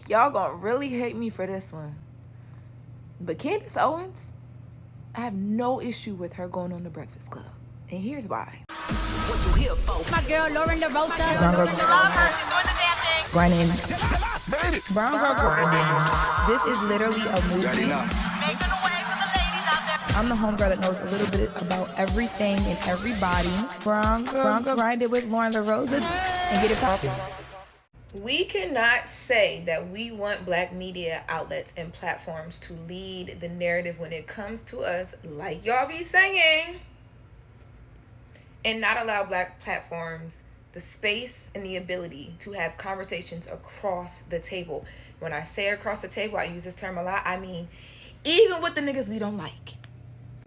Y'all gonna really hate me for this one. But Candace Owens, I have no issue with her going on the Breakfast Club. And here's why. What you here for? My girl Loren LoRosa. Grinding. This is literally a movie. Making a way for the ladies out there. I'm the homegirl that knows a little bit about everything and everybody. Brown girl grinded with Loren LoRosa and get it poppin'. We cannot say that we want black media outlets and platforms to lead the narrative when it comes to us, like y'all be saying, and not allow black platforms the space and the ability to have conversations across the table. When I say across the table, I use this term a lot. I mean, even with the niggas we don't like.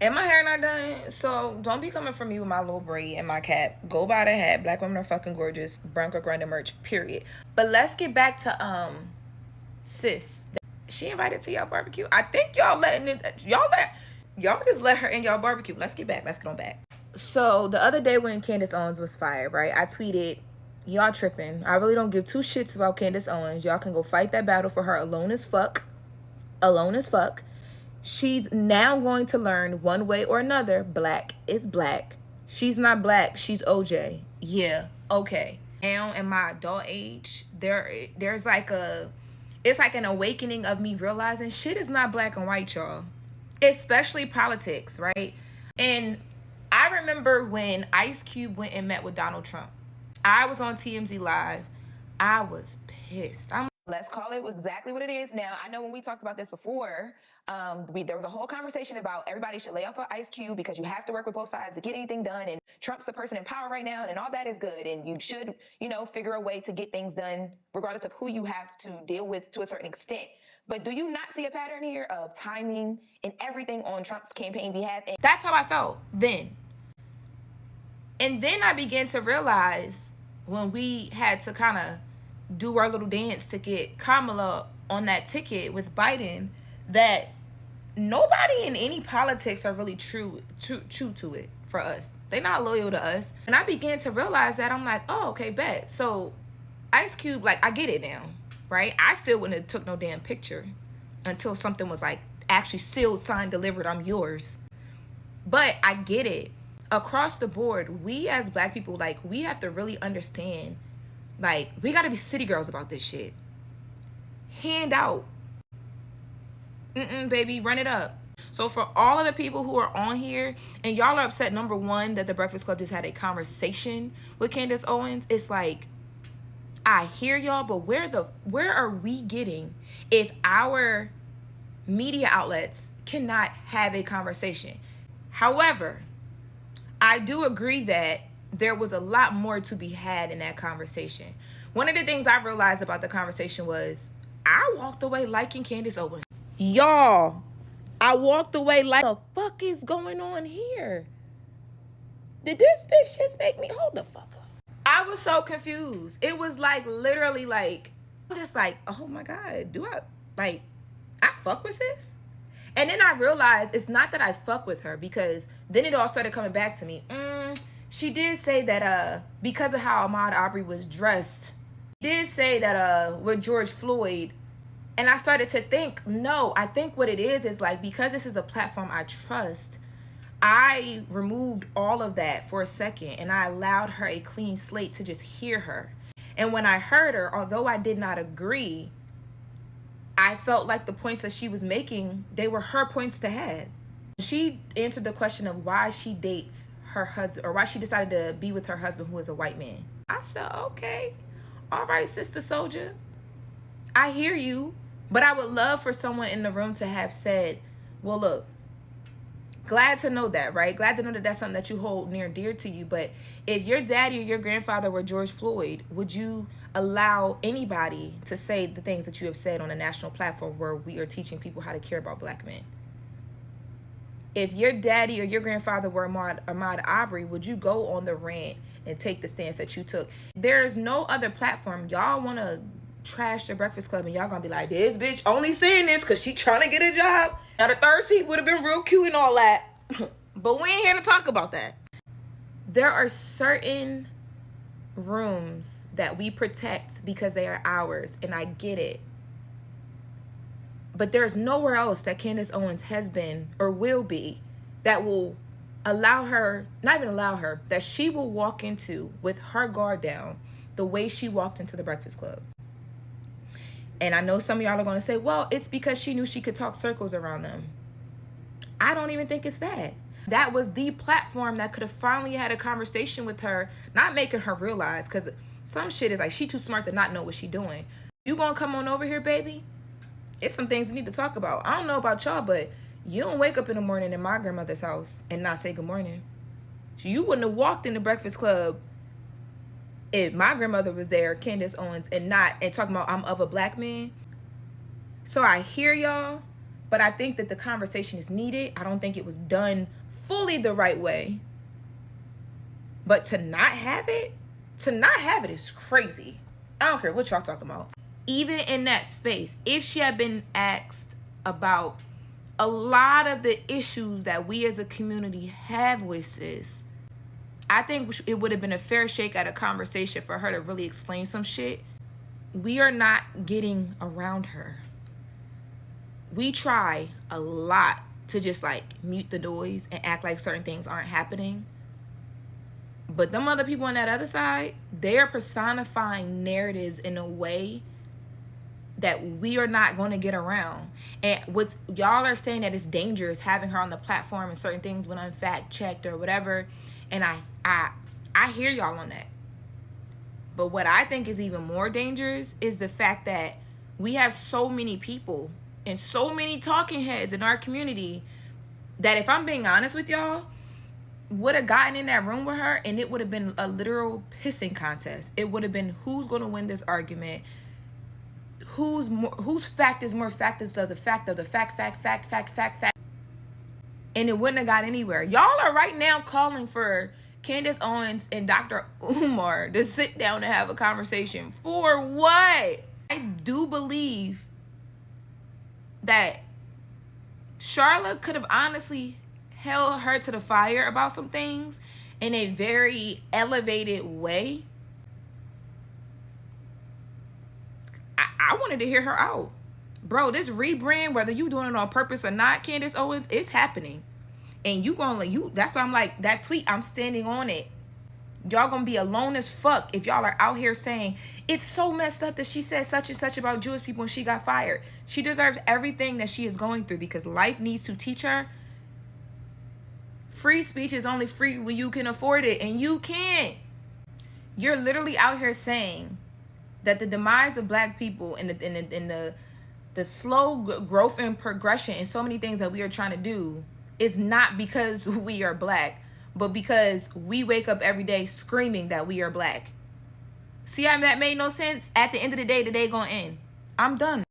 And my hair not done, so don't be coming for me with my little braid and my cap. Go buy the hat. Black women are fucking gorgeous. Bronco Grinder merch, period. But let's get back to sis. She invited to y'all barbecue. I think y'all just let her in y'all barbecue. Let's get on back. So the other day when Candace Owens was fired, right? I tweeted, y'all tripping. I really don't give two shits about Candace Owens. Y'all can go fight that battle for her alone as fuck. Alone as fuck. She's now going to learn one way or another, black is black. She's not black, she's OJ. Yeah, okay. Now in my adult age, there's like it's like an awakening of me realizing shit is not black and white, y'all. Especially politics, right? And I remember when Ice Cube went and met with Donald Trump. I was on TMZ Live. I was pissed. Let's call it exactly what it is now. I know when we talked about this before, there was a whole conversation about everybody should lay off of Ice Cube because you have to work with both sides to get anything done, and Trump's the person in power right now, and all that is good, and you should, figure a way to get things done regardless of who you have to deal with to a certain extent. But do you not see a pattern here of timing and everything on Trump's campaign behalf? And that's how I felt then. And then I began to realize when we had to kind of do our little dance to get Kamala on that ticket with Biden, that nobody in any politics are really true to it for us. They're not loyal to us. And I began to realize that. I'm like, oh, okay, bet. So Ice Cube, like, I get it now, right? I still wouldn't have took no damn picture until something was like actually sealed, signed, delivered, I'm yours. But I get it. Across the board, we as black people, like, we have to really understand, like, we got to be city girls about this shit. Hand out. Baby, run it up. So for all of the people who are on here and y'all are upset, number one, that the Breakfast Club just had a conversation with Candace Owens, it's like, I hear y'all, but where are we getting if our media outlets cannot have a conversation? However, I do agree that there was a lot more to be had in that conversation. One of the things I realized about the conversation was I walked away liking Candace Owens. Y'all, I walked away like, what the fuck is going on here? Did this bitch just make me hold the fuck up? I was so confused. It was like literally like, I'm just like, oh my God, I fuck with this? And then I realized it's not that I fuck with her, because then it all started coming back to me. She did say that because of how Ahmaud Arbery was dressed, she did say that with George Floyd, and I started to think, no, I think what it is like, because this is a platform I trust, I removed all of that for a second and I allowed her a clean slate to just hear her. And when I heard her, although I did not agree, I felt like the points that she was making, they were her points to have. She answered the question of why she dates her husband, or why she decided to be with her husband who is a white man. I said, okay, all right, Sister Soldier, I hear you, but I would love for someone in the room to have said, well, look, glad to know that, right? Glad to know that that's something that you hold near and dear to you. But if your daddy or your grandfather were George Floyd, would you allow anybody to say the things that you have said on a national platform where we are teaching people how to care about black men? If your daddy or your grandfather were Ahmaud Arbery, would you go on the rant and take the stance that you took? There's no other platform. Y'all want to trash the Breakfast Club and y'all gonna be like, this bitch only saying this because she trying to get a job. Now the third seat would have been real cute and all that. But we ain't here to talk about that. There are certain rooms that we protect because they are ours, and I get it. But there's nowhere else that Candace Owens has been or will be that will allow her, not even allow her, that she will walk into with her guard down the way she walked into the Breakfast Club. And I know some of y'all are going to say, well, it's because she knew she could talk circles around them. I don't even think it's that. That was the platform that could have finally had a conversation with her, not making her realize, because some shit is like, she too smart to not know what she doing. You gonna come on over here, baby? It's some things we need to talk about. I don't know about y'all, but you don't wake up in the morning in my grandmother's house and not say good morning. You wouldn't have walked in the Breakfast Club if my grandmother was there, Candace Owens, and talking about I'm of a black man. So I hear y'all, but I think that the conversation is needed. I don't think it was done fully the right way. But to not have it is crazy. I don't care what y'all talking about. Even in that space, if she had been asked about a lot of the issues that we as a community have with sis, I think it would have been a fair shake at a conversation for her to really explain some shit. We are not getting around her. We try a lot to just like mute the noise and act like certain things aren't happening. But them other people on that other side, they're personifying narratives in a way that we are not going to get around. And what y'all are saying that it's dangerous having her on the platform and certain things when unfact checked or whatever. And I hear y'all on that. But what I think is even more dangerous is the fact that we have so many people and so many talking heads in our community that, if I'm being honest with y'all, would have gotten in that room with her and it would have been a literal pissing contest. It would have been who's going to win this argument, whose fact is more factors of the fact of the fact. And it wouldn't have got anywhere. Y'all are right now calling for Candace Owens and Dr. Umar to sit down and have a conversation. For what? I do believe that Charlotte could have honestly held her to the fire about some things in a very elevated way. I wanted to hear her out. Bro, this rebrand, whether you doing it on purpose or not, Candace Owens, it's happening. And that's why I'm like, that tweet, I'm standing on it. Y'all gonna be alone as fuck if y'all are out here saying it's so messed up that she said such and such about Jewish people and she got fired. She deserves everything that she is going through because life needs to teach her. Free speech is only free when you can afford it, and you can't. You're literally out here saying that the demise of black people and the slow growth and progression and so many things that we are trying to do is not because we are black, but because we wake up every day screaming that we are black. See how that made no sense? At the end of the day gonna end. I'm done.